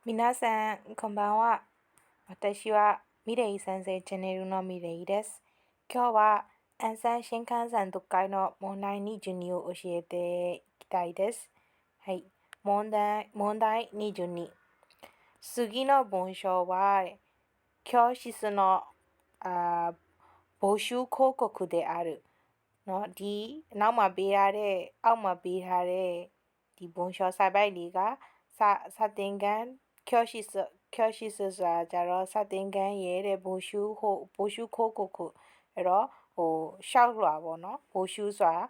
皆さん、こんばんは。私はミレイ先生チャンネルのミレイです。今日は安産新幹線読解の問題22を教えていきたいです。はい。問題22。次の文章は教室の募集広告である。နော်ဒီနောက်မှာပေးထားတဲ့အောက်မှာပေးထားတဲ့ဒီဘုံလျှော်စာပိုက်လေးကစာသင်ခန်း教室ဆိုတာကြတော့စာသင်ခန်းရဲ့တဲ့ဘိုရှုခိုးကိုခုအဲ့တော့ရှောက်လွှာပေါ့နော်ဘိုရှုဆိုတာ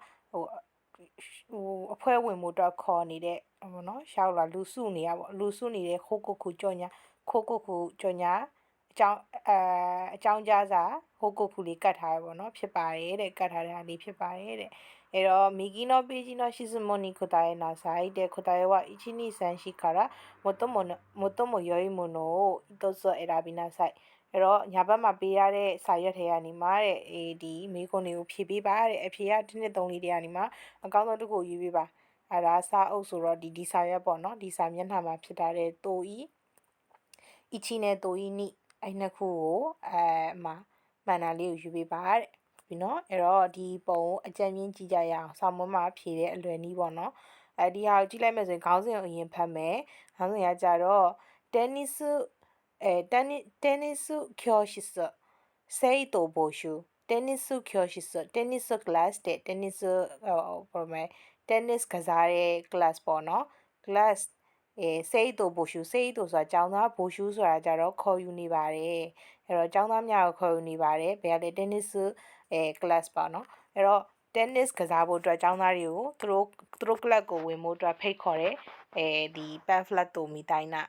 အဖွဲ့ဝင်မှုတော့ခေါ်နေတဲ့ပေါ့နော်ရှောက်လွှာလူစုနေရပေါ့လူစုနေတဲ့ခိုးကိုခုကြောညာခိုးကိုခုကြောညာအကြောင်းကြားစာဟိုကိုခုလေးကတ်ထားရပေါ့နော်ဖြစ်ပါတယ်တဲ့ကတ်ထားတဲ့အားလေးဖြစ်ပါတယ်တဲ့အဲ့တော့右のページの質問に答えなさいで答えは123から最も良いものを一つ選びなさいအဲ့တော့ညာဘက်မှာပေးရတဲ့စာရွက်ထဲကနေမှတဲ့ဒီမိကုန်းတွေကိုဖြည့်ပေးပါတဲ့အဖြေက1 2 3လေးတွေကနေမှအကောင်းဆုံးတစ်ခုရွေးပေးပါအဲ့ဒါစာအုပ်ဆိုတော့ဒီစာရွက်ပေါ့နော်ဒီစာမျက်နှာမှာဖြစ်ထားတဲ့တိုဤ1နဲ့တိုဤ2အဲ့နှစ်ခုကိုမှမှန်တာလေးကိုယူပေးပါတဲ့ပြီနော်အဲ့တော့ဒီပုံကိုအကြံဉာဏ်ကြည့်ကြရအောင်ဆောင်းမမှာဖြည့်တဲ့အလွယ်နည်းပေါ့နော်ဒီဟာကိုကြည့်လိုက်မယ်ဆိုရင်ခေါင်းစဉ်ကိုအရင်ဖတ်မယ်ခေါင်းစဉ်ကကြတော့テニス教室生徒募集테니스教室테니스 class တဲ့ 테니스 ကစားတဲ့ class ပေါ့နော် classစိတ်တူဘူရှုစိတ်တူဆိုတာကျောင်းသားဘူရှုဆိုတာကြတော့ခေါ်ယူနေပါတယ်အဲ့တော့ကျောင်းသားများကိုခေါ်ယူနေပါတယ်ဘယ်ကလဲ tennis class ပါနော်အဲ့တော့ tennis ကစားဖို့အတွက်ကျောင်းသားတွေကိုသူတို့ club ကိုဝင်ဖို့အတွက်ဖိတ်ခေါ်တယ်ဒီ pamphlet တူမီတိုင်းနာ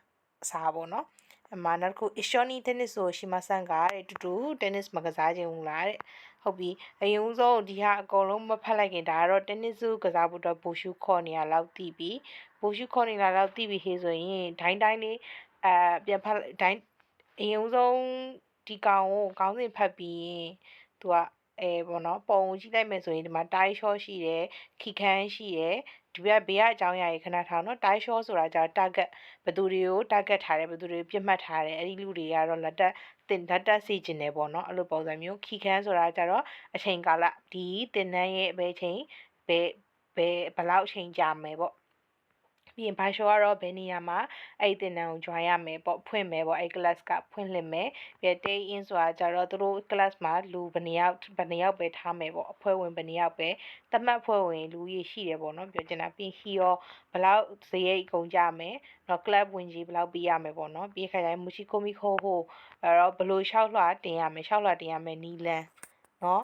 စားပေါ့နော်အမှနောက်တစ်ခု ishoni tennis ဆိုရှိမဆန်ကတဲ့တူတူ tennis မကစားခြင်းဘူးလားတဲ့ဟုတ်ပြီအရင်ဦးဆုံးဒီဟာအကုန်လုံးမဖတ်လိုက်ခင်ဒါကတော့ tennis ကစားဖို့အတွက်ဘူရှုခေါ်နေရလောက်တည်ပြီးဘူရှုခေါ်နေတာလောက်တည်ပြီးဟေးဆိုရင်ဒိုင်းလေးပြန်ဖတ်ဒိုင်းအရင်ဦးဆုံးဒီကောင်ကိုခေါင်းစဉ်ဖတ်ပြီးရင်သူကပေါ့နော်ပုံကြည့်လိုက်မယ်ဆိုရင်ဒီမှာတိုင်းရှော့ရှိတယ်ခီခန်းရှိတယ်ဒီဘက်ဘေးကအကြောင်းအရာကြီးခဏထားနော်တိုင်းရှော့ဆိုတာကြာ target ဘသူတွေကို target ထားတယ်ဘသူတွေကိုပြစ်မှတ်ထားတယ်အဲ့ဒီလူတွေကတော့လက်တက်စီကျင်တယ်ပေါ့နော်အဲ့လိုပုံစံမျိုးခီခန်းဆိုတာကြတော့အချိန်ကာလဒီတင်နန်းရဲ့ဘယ်ချိန်ဘယ်လောက်အချိန်ကြာမယ်ပေါ့ပြီးရင်ဘာရှောကတော့ဘယ်နေရာမှာအဲ့ဒီတင်နန်းကို join ရမယ်ပေါ့ဖွင့်မယ်ပေါ့အဲ့ class ကဖွင့်လှစ်မယ်ပြီး day in ဆိုတာကြတော့သူတို့ class မှာလူဘယ်နှယောက်ပဲထားမယ်ပေါ့အဖွဲ့ဝင်ဘယ်နှယောက်ပဲသတ်မှတ်အဖွဲ့ဝင်လူကြီးရှိတယ်ပေါ့နော်ပြောချင်တာပြီးဟီရောဘယ်လောက်ဇရိတ်ကုန်ကြမယ်တော့ club ဝင်ကြီးဘယ်လောက်ပေးရမယ်ပေါ့နော်ပြီးခါကျရင်မူရှိကိုမီခိုးဟိုအဲ့တော့ဘလို့6လွှာတင်ရမယ်နီလန်နော်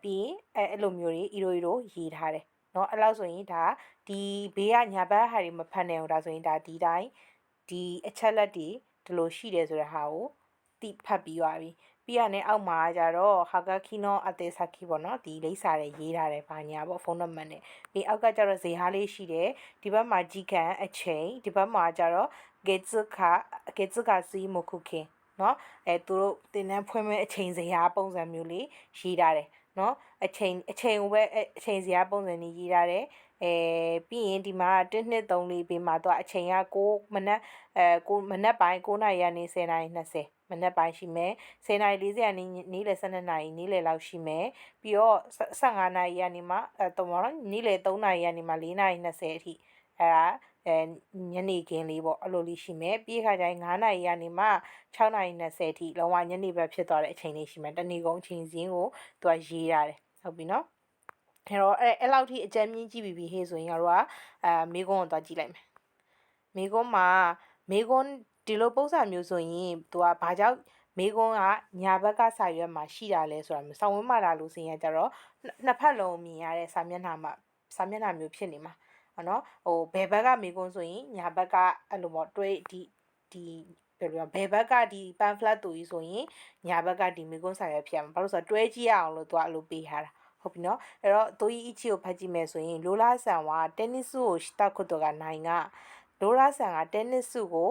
ပြီးအဲ့လိုမျိုးတွေအီရိုရေးထားတယ်နော်အဲ့လောက်ဆိုရင်ဒါဒီဘေးကညာဘက်ဟာတွေမဖတ်နိုင်ဘူးဒါဆိုရင်ဒါဒီတိုင်းဒီအချက်လက်တွေဒီလိုရှိတယ်ဆိုတဲ့ဟာကိုတိဖတ်ပြီးသွားပြီပြီးရတဲ့အောက်မှာကျတော့ဟာဂခီနိုအတေဆာခီပေါ့နော်ဒီလိပ်စာတွေရေးထားတယ်ဘာညာပေါ့ဖုန်းနံပါတ်နဲ့ပြီးအောက်ကကျတော့ဇေဟာလေးရှိတယ်ဒီဘက်မှာကြီးကန်အချိန်ဒီဘက်မှာကျတော့ဂေဇခစီမခုခင်နော်သူတို့တင်တန်းဖွင့်မဲ့အချိန်ဇယားပုံစံမျိုးလေးရေးထားတယ်နော်အချိန်ကိုပဲအချိန်ဇယားပုံစံนี้ရေးထားတယ်ပြီးရင်ဒီမှာ1 2 3 4ဘေးမှာတော့အချိန်က9မနက်ပိုင်း9နာရီကနေ10နာရီ20မနက်ပိုင်းရှိမယ်10နာရီ40ကနေနေ့လယ်12နာရီနေ့လယ်လောက်ရှိမယ်ပြီးတော့15နာရီကနေမှနေ့လယ်3နာရီကနေမှ4နာရီ20အထိအဲ့ဒါညနေခင်းလေးပေါ့အဲ့လိုလေးရှိမယ်ပြီးခါကျရင်9နာရီကနေမှ6နာရီ20အထိလုံးဝညနေဘက်ဖြစ်သွားတဲ့အချိန်လေးရှိမယ်တနေ့ကုန်အချိန်စင်းကိုသူကရေးရတယ်ဟုတ်ပြီနော်အဲ့တော့အဲ့လောက်ထိအကြမ်းမြင့်ကြည့်ပြီးဟေးဆိုရင်တို့ကမေကွန်းကိုသွားကြည့်လိုက်မယ်မေကွန်းမှာမေကွန်းဒီလိုပုံစံမျိုးဆိုရင်သူကဘာကြောင့်မေကွန်းကညာဘက်ကစာရွက်မှာရှိတာလဲဆိုတာမျိုးစောင်းဝင်းမာတာလို့စင်ရကြတော့နှစ်ဖက်လုံးမြင်ရတဲ့စာမျက်နှာမျိုးဖြစ်နေမှာနော်ဘယ်ဘက်ကမေကွန်းဆိုရင်ညာဘက်ကအဲ့လိုပေါ့တွေးဒီဘယ်ဘက်ကဒီ pamphlet တူကြီးဆိုရင်ညာဘက်ကဒီမေကွန်းစာရွက်ဖြစ်မှာဘာလို့ဆိုတော့တွဲကြည့်ရအောင်လို့သူကအဲ့လိုပေးထားတာဟုတ်ပြီနော်အဲ့တော့တိုးကြီးအချီကိုဖတ်ကြည့်မယ်ဆိုရင်လိုလားဆန်ကတင်းနစ်စုကိုတာခုတ်ကနိုင်ကလိုလားဆန်ကတင်းနစ်စုကို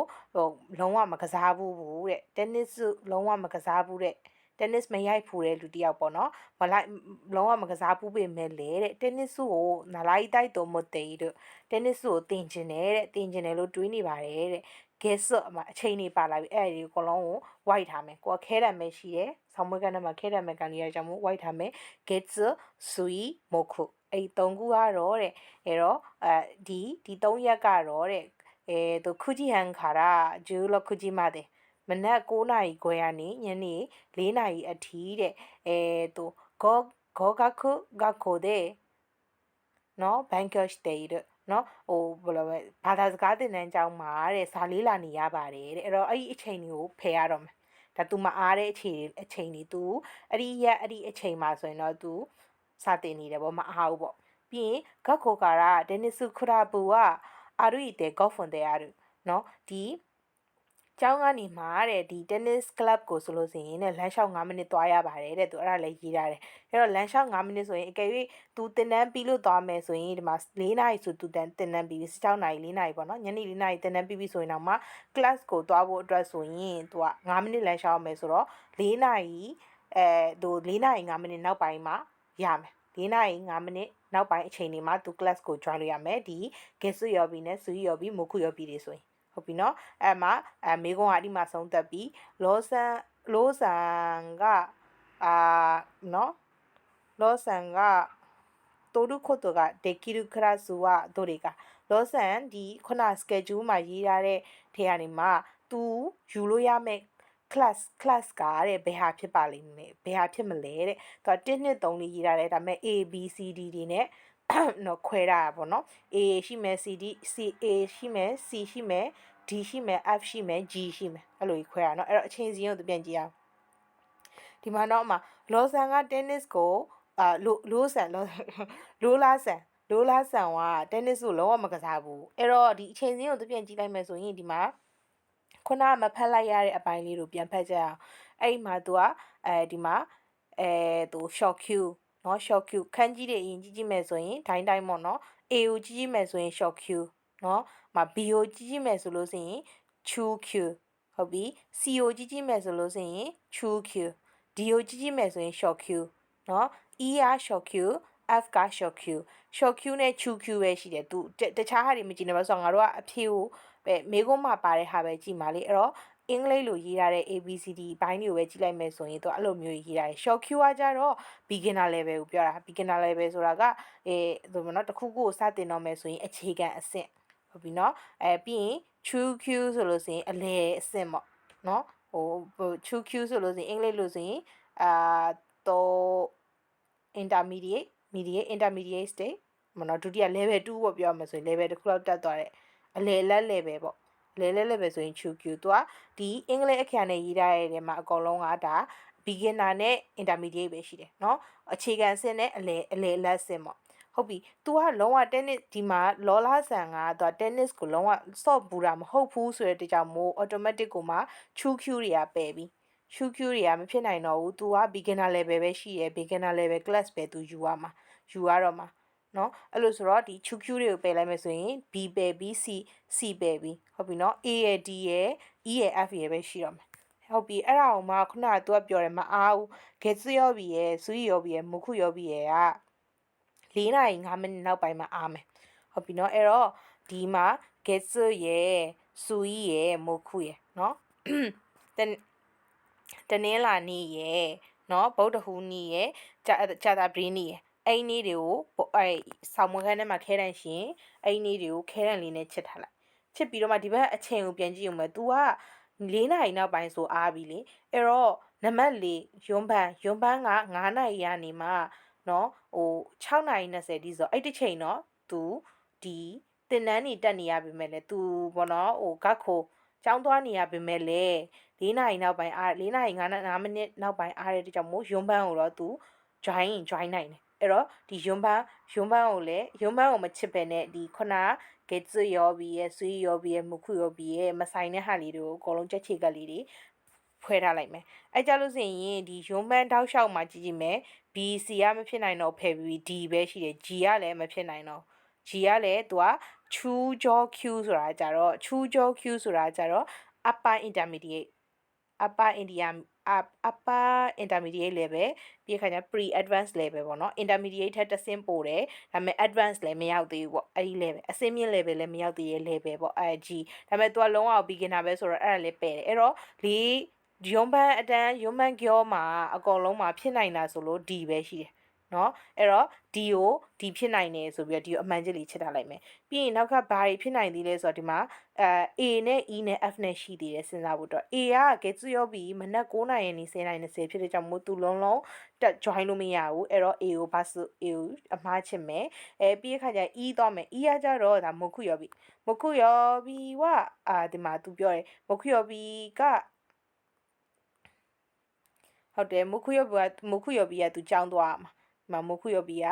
လုံးဝမကစားဘူးတဲ့တင်းနစ်စုလုံးဝမကစားဘူးတဲ့ tennis မရိုက်ဖူးတဲ့လူတယောက်ပေါ့နော်မလိုက်လုံးဝမကစားဘူးပေမဲ့လေတဲ့ tennis ကိုနာလိုက်တိုက်တော့မတည်တို့ tennis ကိုတင်ကျင်တယ်တဲ့တင်ကျင်တယ်လို့တွေးနေပါတယ်တဲ့ guess အမအချိန်နေပါလာပြီအဲ့ဒီကိုလုံးကို white ထားမယ်ကိုကခဲတံပဲရှိတယ်ဆောင်းမွေးကန်းထဲမှာခဲတံပဲကန်လေးရကြောင့်မို့ white ထားမယ် guess sui moku အဲ့3ခုကတော့တဲ့အဲ့တော့ဒီ3ရက်ကတော့တဲ့သူခုကြီးဟန်ခါရာဂျူလခုကြီးမတဲ့မနက်9နာရီခွဲကနေညနေ4နာရီအထိတဲ့သူဂကခုဂခိုတဲ့နော်ဘန်ကော့စတေးတဲ့နော်ဟိုဘယ်လိုပဲဘာသာစကားသင်တန်းကျောင်းမှာတဲ့စာလေးလာနေရပါတယ်တဲ့အဲ့တော့အဲ့ဒီအချိန်တွေကိုဖယ်ရတော့မယ်ဒါ तू မအားတဲ့အချိန်တွေ तू အဲ့ဒီအချိန်မှာဆိုရင်တော့ तू စာတင်နေတယ်ပေါ့မအားဘူးပေါ့ပြီးရင်ဂတ်ခိုကာရာဒဲနစ်စုခရာဘူကအာရုီတဲကော့ဖွန်တဲအာရုနော်ဒီကျောင်းကနေမှာတဲ့ဒီ tennis club ကိုဆိုလို့ဆိုရင်တဲ့လမ်းလျှောက်9မိနစ်သွားရပါတယ်တဲ့သူအဲ့ဒါလည်းရေးထားတယ်အဲ့တော့လမ်းလျှောက်9မိနစ်ဆိုရင်အကယ်၍သူတင်တန်းပြီးလို့သွားမယ်ဆိုရင်ဒီမှာ4နာရီဆိုသူတင်တန်းပြီး16နာရီ4နာရီပေါ့နော်ညနေ4နာရီတင်တန်းပြီးဆိုရင်တော့မှ class ကိုသွားဖို့အတွက်ဆိုရင်သူက9မိနစ်လမ်းလျှောက်ရမယ်ဆိုတော့4နာရီသူ4နာရီ9မိနစ်နောက်ပိုင်းမှာရမယ်4နာရီ9မိနစ်နောက်ပိုင်းအချိန်တွေမှာသူ class ကို join လုပ်ရမယ်ဒီ guest ရောပြီးနဲ့ sui ရောပြီးမခုရောပြီးတွေဆိုရင်ဟုတ်ပြီနော်အဲ့မှာမေကွန်ကဒီမှာဆုံးသက်ပြီးလောဆန်ကနော်လောဆန်ကတိုရုခိုတိုကဒေကီရူခရာဆူဝဒိုရီကလောဆန်ဒီခုန schedule မှာရေးထားတဲ့ထဲကနေမှာ तू ယူလို့ရမယ့် class ကတဲ့ဘယ်ဟာဖြစ်ပါလိမ့်မယ်ဘယ်ဟာဖြစ်မလဲတဲ့သူက1 2 3လေးရေးထားတယ်ဒါပေမဲ့ A B C D တွေနဲ့နော်ခွဲရတာပေါ့နော် A ရှိမယ် C A ရှိမယ် C ရှိမယ် D ရှိမယ် F ရှိမယ် G ရှိမယ်အဲ့လိုခွဲရအောင်နော်အဲ့တော့အချိန်စီကိုသူပြန်ကြည့်အောင်ဒီမှာတော့အမလောဆန်က tennis ကိုလိုလာဆန်က tennis ကိုလုံးဝမကစားဘူးအဲ့တော့ဒီအချိန်စီကိုသူပြန်ကြည့်လိုက်မယ်ဆိုရင်ဒီမှာခုနမဖက်လိုက်ရတဲ့အပိုင်းလေးကိုပြန်ဖက်ကြအောင်အဲ့မှာသူကဒီမှာသူ short cue နော် short cue ခန်းကြီးတွေအရင်ကြည့်မယ်ဆိုရင်တိုင်းပေါ့နော် A ကိုကြည့်မယ်ဆိုရင် short cue နော်မ B ကိုကြည့်မယ်ဆိုလို့ဆိုရင် chu cue ဟုတ်ပြီ C ကိုကြည့်မယ်ဆိုလို့ဆိုရင် chu cue D ကိုကြည့်မယ်ဆိုရင် short cue နော် E က short cue F က short cue နဲ့ chu cue ပဲရှိတယ်သူတခြားဟာတွေမကြည့်နဲ့ပါဆိုတော့ငါတို့ကအဖြေကိုပဲမေကုန်းမှာပါတဲ့ဟာပဲကြည့်ပါလေအဲ့တော့အင်္ဂလိပ်လိုရေးထားတဲ့ ABCD ဘိုင်းတွေကိုပဲကြည့်လိုက်မယ်ဆိုရင်သူအဲ့လိုမျိုးရေးထားတယ် short cue ကကြတော့ beginner level ကိုပြောတာ beginner level ဆိုတာကဆိုတော့တခုခုကိုစတင်တော့မယ်ဆိုရင်အခြေခံအဆင့်ဟုတ်ပြီနော်ပြီးရင် true cue ဆိုလို့ဆိုရင်အလယ်အဆင့်ပေါ့နော်true cue ဆိုလို့ဆိုရင်အင်္ဂလိပ်လိုဆိုရင်တော့ intermediate stage မနော်ဒုတိယ level 2ပေါ့ပြောမှာဆိုရင် level တစ်ခုလောက်တက်သွားတဲ့အလယ်လက် level ပေါ့လဲဆိုရင် true cue သူကဒီအင်္ဂလိပ်အခရာနဲ့ရေးထားတဲ့နေရာမှာအကုန်လုံးကဒါ beginner နဲ့ intermediate ပဲရှိတယ်เนาะအခြေခံအဆင့်နဲ့အလယ်လက်ဆင့်ပေါ့ဟုတ်ပြီ तू ကလုံးဝ tennis ဒီမှာလောလာဆန်က तू tennis ကိုလုံးဝ soft ဘူးတာမဟုတ်ဘူးဆိုတဲ့တကြောင်မို့ automatic ကိုမှ true cue တွေကပယ်ပြီး true cue တွေကမဖြစ်နိုင်တော့ဘူး तू က beginner level ပဲရှိရယ် beginner level class ပဲ तू ယူရတော့မှာเนาะအဲ့လိုဆိုတော့ဒီ true cue တွေကိုပယ်လိုက်မယ်ဆိုရင် B ပယ်ပြီး C ပယ်ပြီးဟုတ်ပြီเนาะ A ရယ် D ရယ် E ရယ် F ရယ်ပဲရှိတော့မယ်ဟုတ်ပြီအဲ့ဒါကိုမှခုနက तू ကပြောတယ်မအားဘူး get ရောပြီရယ် sui ရောပြီရယ်မခုရောပြီရယ်က4နာရီ5မိနစ်နောက်ပိုင်းမှာအားမယ်ဟုတ်ပြီเนาะအဲ့တော့ဒီမှာ get ရယ် sui ရယ်မခုရယ်เนาะတနင်္လာနေ့ရယ်เนาะဗုဒ္ဓဟူးနေ့ရယ်ကြာတာပရင်းနေ့ရယ်အဲ့ဒီနေ့တွေကိုဆောင်းမွေးခန်းထဲမှာခဲတန်ရှင်အဲ့ဒီနေ့တွေကိုခဲတန်လေးနဲ့ချစ်ထားလိုက်ချစ်ပြီးတော့မှဒီဘက်အချိန်ကိုပြန်ကြည့်အောင်မယ် तू က4နာရီနောက်ပိုင်းဆိုအားပြီလေအဲ့တော့နံပါတ်4ယွန်းပန်းက9နာရီကနေမှเนาะ6နာရီ20ဒီဆိုအဲ့ဒီချိန်เนาะ तू ဒီတင်တန်းနေတက်နေရပြီမဲ့လေ तू ဘောနော်ဂတ်ခိုကျောင်းသွားနေရပြီမဲ့လေ4နာရီနောက်ပိုင်း4နာရီ5မိနစ်နောက်ပိုင်းအားတဲ့ကြောင့်မို့ယွန်းပန်းကိုတော့ तू join နိုင်တယ်အဲ့တော့ဒီယွန်းပန်းကိုလည်းယွန်းပန်းကိုမချစ်ပဲနဲ့ဒီခုန get ရောပြီးရဲ့ sui ရောပြီးရဲ့မခုရောပြီးရဲ့မဆိုင်တဲ့ဟာလေးတွေကိုအကုန်လုံးချက်ချေကလေးတွေဖွဲထားလိုက်မယ်အဲ့ကြလို့ဆိုရင်ဒီယွန်းပန်းတောက်လျှောက်မှာကြည့်ကြည့်မယ် B C ကမဖြစ်နိုင်တော့ဖယ်ပြီး D ပဲရှိတယ် G ကလည်းမဖြစ်နိုင်တော့ G ကလည်းသူက true jaw Q ဆိုတာကြတော့ upper intermediate upper intermediate level ပြီးခါကျ pre advanced level ပေါ့နော် intermediate ထက်တစ်ဆင့်ပို့တယ်ဒါပေမဲ့ advanced လည်းမရောက်သေးဘူးပေါ့အဲ့ဒီ level အဆင့်မြင့် level လည်းမရောက်သေးတဲ့ level ပေါ့G ဒါပေမဲ့ तू ကလုံးဝ beginner ပဲဆိုတော့အဲ့ဒါလည်းပယ်တယ်အဲ့တော့ရုံးပန်းအတန်းရုံးပန်းကျောမှာအကုန်လုံးမှာဖြစ်နိုင်တာဆိုလို့ D ပဲရှိတယ်နော်အဲ့တော့ D ကို D ဖြစ်နိုင်တယ်ဆိုပြီးတော့ D ကိုအမှန်ကြီးလေးချက်ထားလိုက်မယ်ပြီးရင်နောက်ကဘာတွေဖြစ်နိုင်သေးလဲဆိုတော့ဒီမှာA နဲ့ E နဲ့ F နဲ့ရှိသေးတယ်စဉ်းစားဖို့တော့ A ကကဲသူရောပြီးမနက်9:00နာရီနေ10:00နာရီ20ဖြစ်တဲ့ကြောင့်မို့သူလုံးလုံးတက် join လို့မရဘူးအဲ့တော့ A ကိုဘာဆို A ကိုအမှားချင်မယ်ပြီးခါကျ E သွားမယ် E ကကြတော့ဒါမခုရောပြီကဒီမှာသူပြောတယ်မခုရောပြီကဟုတ်တယ်မခုရောဘီကသူကြောင်းသွားမှာဒီမှာမခုရောဘီက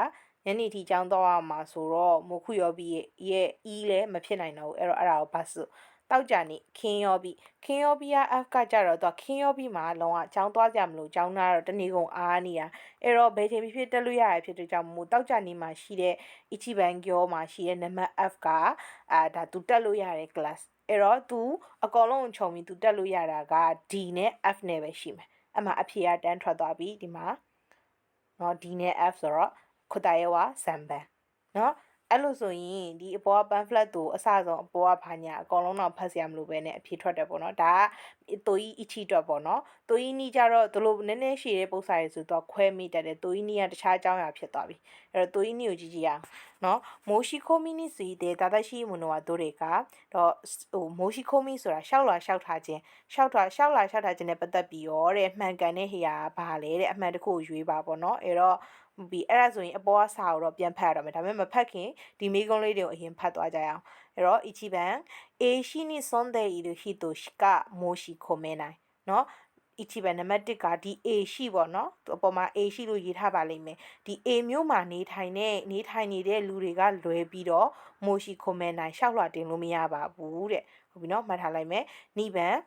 ညနေထိကြောင်းသွားရမှာဆိုတော့မခုရောဘီရဲ့ E လည်းမဖြစ်နိုင်တော့ဘူးအဲ့တော့အဲ့ဒါကိုဘာဆိုတောက်ကြနေခင်းရောဘီက F ကကြတော့သူခင်းရောဘီမှာလုံးဝကြောင်းသွားကြမလို့ကြောင်းသားတော့တနေ့ကုန်အားနေတာအဲ့တော့ဘယ်ချိန်ဖြစ်တက်လို့ရရဖြစ်တဲ့ကြောင့်မို့တောက်ကြနေမှာရှိတဲ့ Ichiban Gyo မှာရှိတဲ့နံပါတ် F ကဒါသူတက်လို့ရတဲ့ class အဲ့တော့သူအကောင်လုံးခြုံပြီးသူတက်လို့ရတာက D နဲ့ F နဲ့ပဲရှိမယ်အမှအဖြေကတန်းထွက်သွားပြီဒီမှာเนาะ D နဲ့ F ဆိုတော့ခွတ်တရဲဝစံပန်เนาะအဲ့လိုဆိုရင်ဒီအပေါ်က pamphlet ကိုအစဆုံးအပေါ်ကဘာညာအကောင်လုံးတော့ဖတ်စရာမလိုပဲနဲ့အဖြေထွက်တယ်ပေါ့နော်ဒါကတိုကြီးအချီတော့ပေါ့နော်တိုကြီးနီးကြတော့ဒီလိုနည်းနည်းရှည်တဲ့ပုံစံတွေဆိုတော့ခွဲမိတတ်တယ်တိုကြီးနီးကတခြားအကြောင်းအရာဖြစ်သွားပြီအဲ့တော့တိုကြီးနီးကိုကြည့်ကြည့်ရအောင်နော်မိုရှိခိုမီနီစီတဲ့ဒါသက်ရှိမနိုဝါတို့တွေကတော့ဟိုမိုရှိခိုမီဆိုတာရှောက်လာရှောက်ထားခြင်းနဲ့ပတ်သက်ပြီးရောတဲ့မှန်ကန်တဲ့ဟေရာဘာလဲတဲ့အမှန်တခုကိုရွေးပါပေါ့နော်အဲ့တော့ပြီးအဲ့ဒါဆိုရင်အပေါ်ကစာကိုတော့ပြန်ဖတ်ရတော့မယ်ဒါပေမဲ့မဖတ်ခင်ဒီမိကုံးလေးတွေကိုအရင်ဖတ်သွားကြရအောင်အဲ့တော့一番Aရှိに住んでいる人しか申し込めないเนาะ一番နံပါတ်1ကဒီ A ရှိပေါ့เนาะအပေါ်မှာ A ရှိလို့ရေးထားပါလိမ့်မယ်ဒီ A မျိုးမှာနေထိုင်နေတဲ့လူတွေကလွယ်ပြီးတော့မိုရှိခွန်မဲနိုင်ရှောက်လွှာတင်လို့မရပါဘူးတဲ့ဟုတ်ပြီเนาะမှတ်ထားလိုက်မယ်2番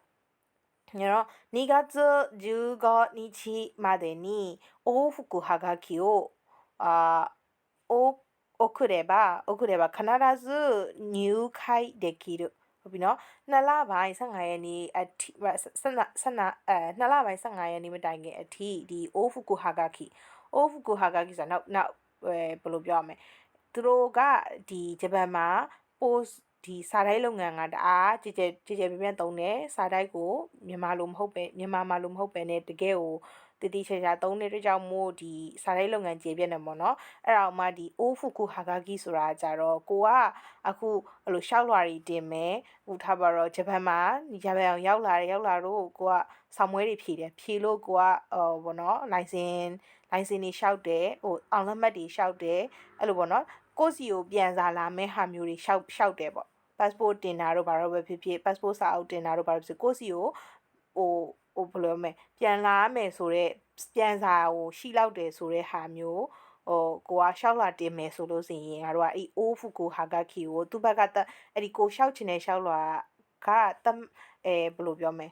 2月15日までに往復はがきを送れば必ず入会できるဟုတ်ပြီနော်2လပိုင်း15ရက်နေ့အထိ2လပိုင်း15ရက်နေ့မတိုင်ခင်အထိဒီအိုဖူကူဟာဂါကီဆိုတော့နောက်ဘယ်လိုပြောရမလဲသူတို့ကဒီဂျပန်မှာ post ဒီစာတိုက်လုပ်ငန်းကတအားကြည်ပြန့်သုံးတယ်စာတိုက်ကိုမြန်မာမှာလိုမဟုတ်ပဲねတကယ်ကိုတတိချာသုံးတဲ့အတွက်ကြောင့်မို့ဒီစာတိုက်လုပ်ငန်းကျေပြည့်နေပေါ့နော်အဲ့ဒါမှဒီအိုဖူကူဟာဂါကီဆိုတာကြတော့ကိုကအခုအဲ့လိုရှောက်လွှာတွေတင်မယ်ဟိုထားပါတော့ဂျပန်မှာဂျပန်အောင်ရောက်လာတော့ကိုကဆောင်းမွေးတွေဖြည့်တယ်ဖြည့်လို့ကိုကဘောနော်လိုင်စင်တွေရှောက်တယ်ဟိုအောင်လက်မှတ်တွေရှောက်တယ်အဲ့လိုပေါ့နော်ကိုစီကိုပြန်စားလာမဲ့ဟာမျိုးတွေရှောက်တယ်ပေါ့ passport တင်တာတို့ဘာလို့ပဲဖြစ်ဖြစ် passport စာအုပ်တင်တာတို့ဘာလို့ဖြစ်ကိုစီကိုဟိုဘယ်လိုမလဲပြန်လာမယ်ဆိုတော့ပြန်စာကိုရှိလောက်တယ်ဆိုတဲ့ဟာမျိုးကိုကရှောက်လာတင်မယ်ဆိုလို့ဆိုရင်ငါတို့ကအဲ့အိုးဖူကိုဟာဂါကီကိုသူ့ဘက်ကအဲ့ဒီကိုရှောက်ချင်တဲ့ရှောက်လာကဘယ်လိုပြောမလဲ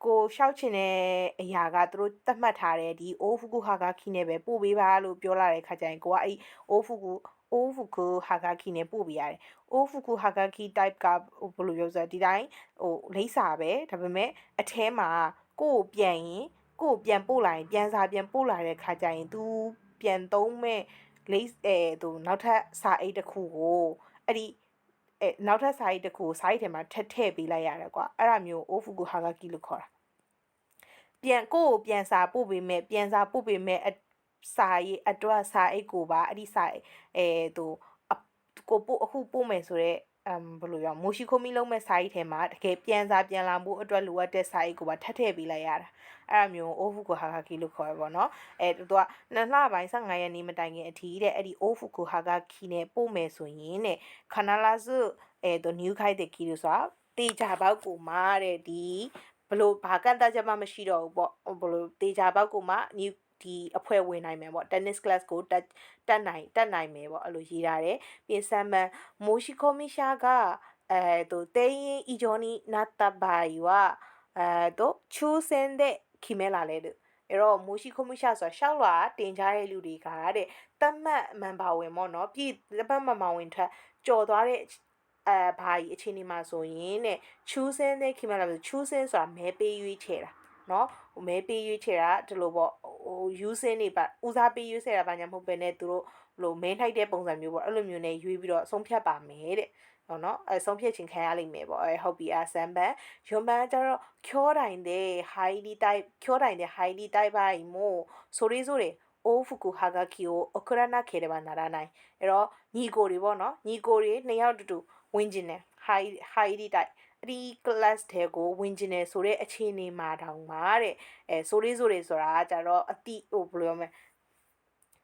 ကိုရှောက်ချင်တဲ့အရာကသူတို့သတ်မှတ်ထားတဲ့ဒီအိုးဖူကူဟာဂါကီနဲ့ပဲပို့ပေးပါလို့ပြောလာတဲ့ခါကျရင်ကိုကအဲ့အိုးဖူကူဟာဂါကီနဲ့ပို့ပေးရတယ်အိုးဖူကူဟာဂါကီ type ကဘယ်လိုပြောစရာဒီတိုင်းဟိုလိပ်စာပဲဒါပေမဲ့အထဲမှာကိုပြန်ပို့လိုက်ရင်ပြန်စာပြန်ပို့လာတဲ့ခါကျရင် तू ပြန်သုံးမဲ့လိပ်သူနောက်ထပ်စာအိတ်တစ်ခုကိုအဲ့ဒီနောက်ထပ်စာအိတ်တစ်ခုကိုစာအိတ်ထဲမှာထည့်ပေးလိုက်ရတယ်ကွာအဲ့ဒါမျိုးအိုဖူကူဟာဂါကီလို့ခေါ်တာပြန်စာပို့ပေးမဲ့စာရေးအတွက်စာအိတ်ကိုပါအဲ့ဒီစာသူကိုအခုပို့မယ်ဆိုတော့ဘယ်လိုပြောမိုရှိခိုမီလုံးမဲ့စာအိတ်ထဲမှာတကယ်ပြန်လာမှုအတွက်လိုအပ်တဲ့စာအိတ်ကိုပါထည့်ပေးလိုက်ရတာအဲ့ဒါမျိုးအိုဖူကူဟာဂါကီလို့ခေါ်ရပါတော့သူက2လပိုင်း15ရက်နေ့မတိုင်ခင်အထိတဲ့အဲ့ဒီအိုဖူကူဟာဂါကီနဲ့ပို့မယ်ဆိုရင်တဲ့ခနာလာစုသူနျူခိုက်တဲ့ကီလို့ဆိုတာတေချာပေါက်ကိုမာတဲ့ဒီဘလို့ဘာကန့်တချက်မှမရှိတော့ဘူးပေါ့ဘလို့တေချာပေါက်ကိုမှဒီအဖွဲ့ဝင်နိုင်မယ်ပေါ့ tennis class ကိုတက်နိုင်မယ်ပေါ့အဲ့လိုရေးထားတယ်ပြင်ဆမ်းမမိုရှိခိုမီရှာကသူတေးရင်အီဂျိုနီနာတာဘိုင်ဝသူချူစင်တဲ့ခိမဲလာလေလို့အဲ့တော့မိုရှိခိုမီရှာဆိုရှောက်လာတင်ကြတဲ့လူတွေကတဲ့တတ်မှတ်မန်ပါဝင်ပေါ့နော်ပြည်တပတ်မန်ပါဝင်ထက်ကြော်သွားတဲ့ဘာကြီးအချိန်ဒီမှာဆိုရင်တဲ့ချူးစင်းတဲ့ခိမလာဆိုချူးစင်းဆိုတာမဲပေးရွေးချယ်တာ နော်မဲပေးရွေးချယ်တာဒီလိုပေါ့ယူစင်းနေပါဦးစားပေးရွေးချယ်တာဘာညာမဟုတ်ပဲနဲ့သူတို့မဲနှိုက်တဲ့ပုံစံမျိုးပေါ့အဲ့လိုမျိုးနဲ့ရွေးပြီးတော့ဆုံးဖြတ်ပါမယ်တဲ့နော်ဆုံးဖြတ်ခြင်းခံရလိမ့်မယ်ပေါ့ဟုတ်ပြီဆမ်ဘန်ယွန်ဘန်ကျတော့ခေါ်တိုင်းတဲ့ဟိုင်လီတိုက်ခေါ်တိုင်းတဲ့ဟိုင်လီတိုက်ပါမို့ဆိုရီဆိုရီအိုဖူကူဟာဂါကီကိုအခရနာခေရပါနာရနိုင်အဲ့တော့ညီကိုတွေပေါ့နော်ညီကိုတွေနှစ်ယောက်တူဝင်ကျင်တယ်ဟိုင်လီတိုက်ဒီ class တဲ့ကိုဝင်ကျင်တယ်ဆိုတဲ့အခြေအနေမှာတောင်မှတဲ့ဆိုရီဆိုတာကကြတော့အတိဘယ်လိုပြောမလဲ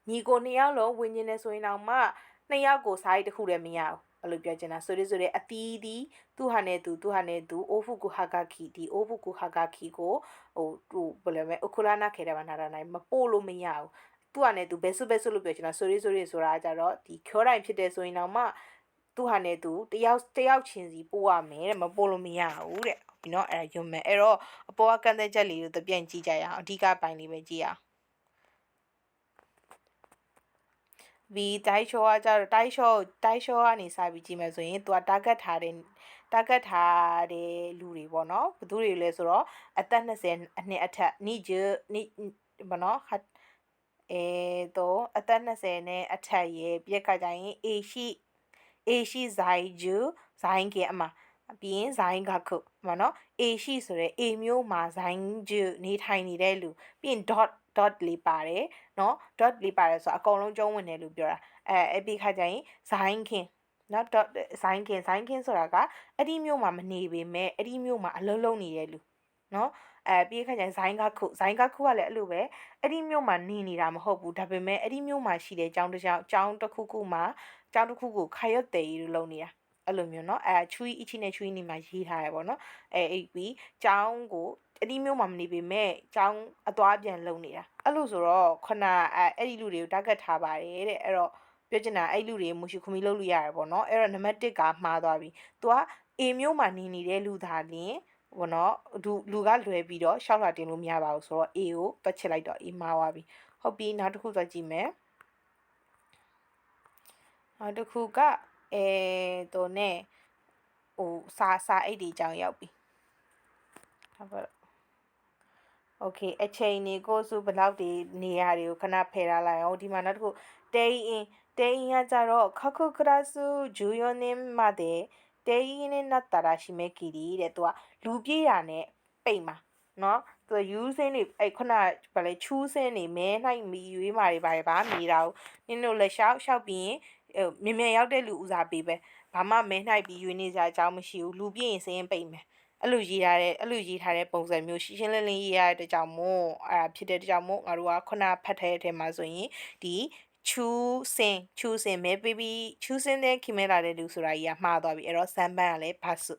ညီကိုနှစ်ယောက်လုံးဝင်ကျင်တယ်ဆိုရင်တောင်မှနှစ်ယောက်ကိုစားရတစ်ခုလည်းမရဘူးအဲ့လိုပြောချင်တာဆိုတဲ့အတီးဒီသူဟာနဲ့သူအိုဖူကူဟာဂါကီဒီအိုဖူကူဟာဂါကီကိုဘယ်လိုလဲအခုလာနာခဲတယ်ဘာနာနိုင်မပို့လို့မရဘူးသူဟာနဲ့သူဘဲဆုလို့ပြောချင်တာဆိုတာကြတော့ဒီခေါ်တိုင်းဖြစ်တယ်ဆိုရင်တောင်မှသူဟာနဲ့သူတယောက်ချင်းစီပို့ရမယ်တဲ့မပို့လို့မရဘူးတဲ့ဒီနော်အဲ့ဒါယွန်မယ်အဲ့တော့အပေါ်ကကန့်သက်ချက်လေးကိုတပြန်ကြည့်ကြရအောင်အဓိကပိုင်းလေးပဲကြည့်အောင်ဒီတိုက်ရှောကကြတော့တိုက်ရှောကနေစပြီးကြည့်မယ်ဆိုရင်သူက target ထားတဲ့လူတွေပေါ့နော်ဘယ်သူတွေလဲဆိုတော့အသက်20နှစ်အထက်ဘာနော်တော့အသက်20နဲ့အထက်ရဲ့ပြက်ကကြရင်အေရှိဇိုင်ဂျူဇိုင်ကအမပြီးရင်ဇိုင်ကခုမနော်အေရှိဆိုရဲအေမျိုးမှာဇိုင်ဂျူနေထိုင်နေတဲ့လူပြီးရင် dot လေးပါတယ်နော် dot လေးပါတယ်ဆိုတော့အကုန်လုံးကျုံးဝင်တယ်လို့ပြောတာအဲ့ဒီခါကျရင်ဇိုင်ခင်နော် dot ဇိုင်ခင်ဆိုတာကအဲ့ဒီမျိုးမှာမနေပေမဲ့အဲ့ဒီမျိုးမှာအလုံးလုံးနေတဲ့လူနော်ပြီးခါကျရင်ဇိုင်ကခုကလည်းအဲ့လိုပဲအဲ့ဒီမျိုးမှာနေနေတာမဟုတ်ဘူးဒါပေမဲ့အဲ့ဒီမျိုးမှာရှိတဲ့ကျောင်းတစ်ခုကိုခရွတ်တယ်လို့လုပ်နေတာအဲ့လိုမျိုးเนาะချွီအချင်းနဲ့ချွီနေမှာရေးထားရပေါ့เนาะအိပ်ပြီးကျောင်းကိုအဲ့ဒီမျိုးမှာမနေပေမဲ့ကျောင်းအသွားပြန်လုပ်နေတာအဲ့လိုဆိုတော့ခုနအဲ့ဒီလူတွေကို target ထားပါတယ်တဲ့အဲ့တော့ပြောချင်တာအဲ့လူတွေမူရှိခွမီလုပ်လို့ရတယ်ပေါ့เนาะအဲ့တော့နံပါတ်1ကမှားသွားပြီသူက A မျိုးမှာနေတဲ့လူသားလင်းဘောနော်လူကလွယ်ပြီးတော့ရှောက်လာတင်လို့မရပါဘူးဆိုတော့ A ကိုတွက်ချစ်လိုက်တော့ A မှားသွားပြီဟုတ်ပြီနောက်တစ်ခုသွားကြည့်မယ်နောက်တစ်ခုကတော့နဲ့စာအိတ်တွေအကြောင်းရောက်ပြီဟုတ်ပါโอเคအချိန်နေကိုစုဘယ်လောက်ဒီနေရာတွေကိုခဏဖယ်ထားလိုက်အောင်ဒီမှာနောက်တစ်ခုတေးအင်းကကြတော့ခခုကရာစု14年まで定員になったら締め切りတဲ့သူကလူပြေးတာနဲ့ပိတ်မှာနော်သူယူစင်းနေခုနဗာလဲချူးစင်းနေမဲနှိုက်မီရွေးမာတွေဗာမီတာဘူးနင်တို့လည်းရှောက်ပြီးရင်မြန်ရောက်တဲ့လူဦးစားပေးပဲဘာမှမဲနှိုက်ပြီးရွေးနေကြအကြောင်းမရှိဘူးလူပြေးရင်စင်းပိတ်မယ်အဲ့လိုရေးထားတဲ့ပုံစံမျိုးရှင်းလင်းရေးရတဲ့ကြောင့်မို့ဖြစ်တဲ့ကြောင့်မို့ငါတို့ကခုနဖတ်တဲ့အထဲမှာဆိုရင်ဒီချူးစင်မဲပေးပြီးချူးစင်တဲ့ခင်မဲလာတဲ့လူဆိုတာကြီးကမှားသွားပြီအဲ့တော့စမ်းပန်းကလည်းဘာစု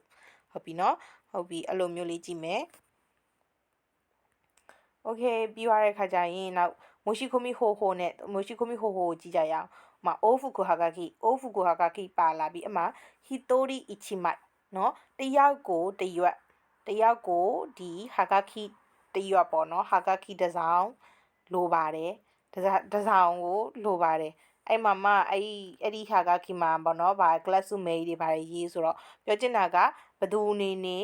ဟုတ်ပြီနော်ဟုတ်ပြီအဲ့လိုမျိုးလေးကြည့်မယ်โอเคပြီးသွားတဲ့ခါကျရင်နောက်မိုရှိခိုမီဟိုကိုကြည့်ကြရအောင်အိုဖူကူဟာဂါကီပါလာပြီးအမဟီတိုရီအီချီမိုက်နော်တယောက်ကိုဒီဟာဂါကီတရွက်ပေါ့နော်ဟာဂါကီတစ်စောင်းလိုပါတယ်တစ်စောင်းကိုလိုပါတယ်အဲ့မှာအဲ့ဒီဟာဂါကီမှာပေါ့နော်ဗာကလပ်စုမဲကြီးတွေဗာရေးဆိုတော့ပြောချင်တာကဘသူနေ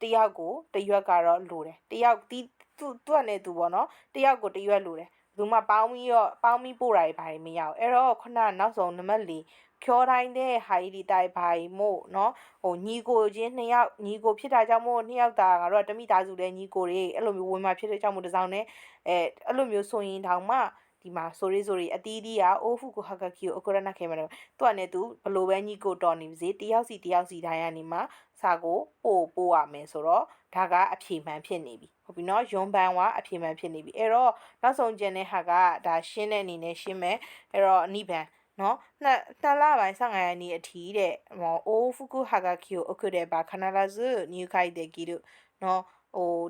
တယောက်ကိုတရွက်ကတော့လိုတယ်တယောက်သူ့နဲ့သူပေါ့နော်တယောက်ကိုတရွက်လိုတယ်ဘသူမှပေါင်းပြီးပို့တာတွေဘာတွေမရအောင်အဲ့တော့ခုနနောက်ဆုံးနံပါတ်4ခေါ်တိုင်းတဲ့ဟာကြီးဒီတိုက်ဘာကြီးမို့နော်ညီကိုချင်း2ယောက်ညီကိုဖြစ်တာကြောင့်မို့2ယောက်သားငါတို့ကတမိသားစုတဲ့ညီကိုတွေအဲ့လိုမျိုးဝင်มาဖြစ်တဲ့ကြောင့်မို့တစောင်းနဲ့အဲ့လိုမျိုးဆိုရင်တောင်မှဒီမှာဆိုရီအတီးတီးကအိုဖူကိုဟာဂါကီကိုအကရနာခဲမှာတော့သူကနဲ့သူဘလို့ပဲညီကိုတော်နေပါစေတယောက်စီတိုင်းရနေမှာစာကိုပို့ရမယ်ဆိုတော့ဒါကအဖြေမှန်ဖြစ်နေပြီဟုတ်ပြီနော်ယွန်ဘန်ကအဖြေမှန်ဖြစ်နေပြီအဲ့တော့နောက်ဆုံးကျန်တဲ့ဟာကဒါရှင်းတဲ့အနေနဲ့ရှင်းမယ်အဲ့တော့အနိဗန်နော်နှစ်လပိုင်း15ရက်နေ့အထိတဲ့အိုဖူကူဟာဂါကီကိုအခုတဲ့ဘာခနာလာဇူနျူခိုက်တဲ့ကီတို့နော်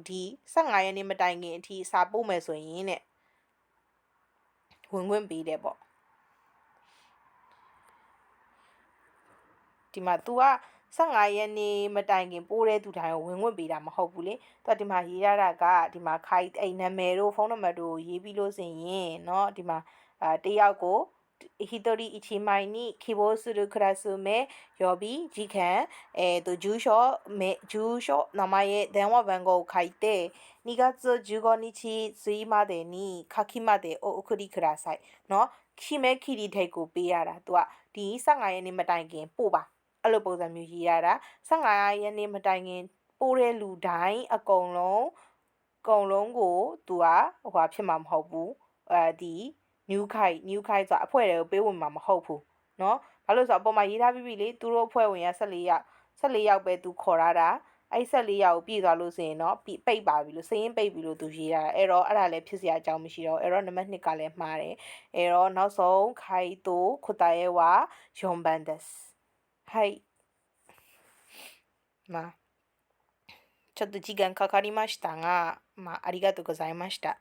ဒီ15ရက်နေ့မတိုင်ခင်အထိစာပို့မယ်ဆိုရင်တဲ့ဝင်ခွင့်ပေးတယ်ပေါ့ဒီမှာ तू က15ရက်နေ့မတိုင်ခင်ပိုးတဲ့သူတိုင်းကိုဝင်ခွင့်ပေးတာမဟုတ်ဘူးလေသူကဒီမှာရေးရတာကဒီမှာခိုင်အိမ်နာမည်တို့ဖုန်းနံပါတ်တို့ရေးပြီးလို့ဆိုရင်เนาะဒီမှာတယောက်ကို一人一枚に希望するクラス名、曜日、時間、住所、名前、電話番号を書いて、2月15日水までに書きまでお送りください。နော်ခိမဲခီဒီထိတ်ကိုပေးရတာသူကဒီ15ရက်နေ့မတိုင်ခင်ပို့ပါအဲ့လိုပုံစံမျိုးရေးရတာ15ရက်နေ့မတိုင်ခင်ပို့တဲ့လူတိုင်းအကုန်လုံးကိုသူကဟိုဖြစ်မှာမဟုတ်ဘူးဒီ new ခိုက်ဆိုအဖွဲ့တွေကိုပေးဝင်မှာမဟုတ်ဘူးเนาะဘာလို့ဆိုတော့အပေါ်မှာရေးထားပြီးပြီလေသူတို့အဖွဲ့ဝင်က14ယောက်ပဲသူခေါ်ရတာအဲ့14ယောက်ပြည့်သွားလို့ဆိုရင်တော့ပိတ်ပါပြီလို့စရင်ပိတ်ပြီလို့သူရေးတာအဲ့တော့အဲ့ဒါလည်းဖြစ်စရာအကြောင်းမရှိတော့အဲ့တော့နံပါတ်2ကလည်းမှားတယ်အဲ့တော့နောက်ဆုံးခိုင်တို答えは4番ですはいまあちょっと時間かかりましたが、ありがとうございました。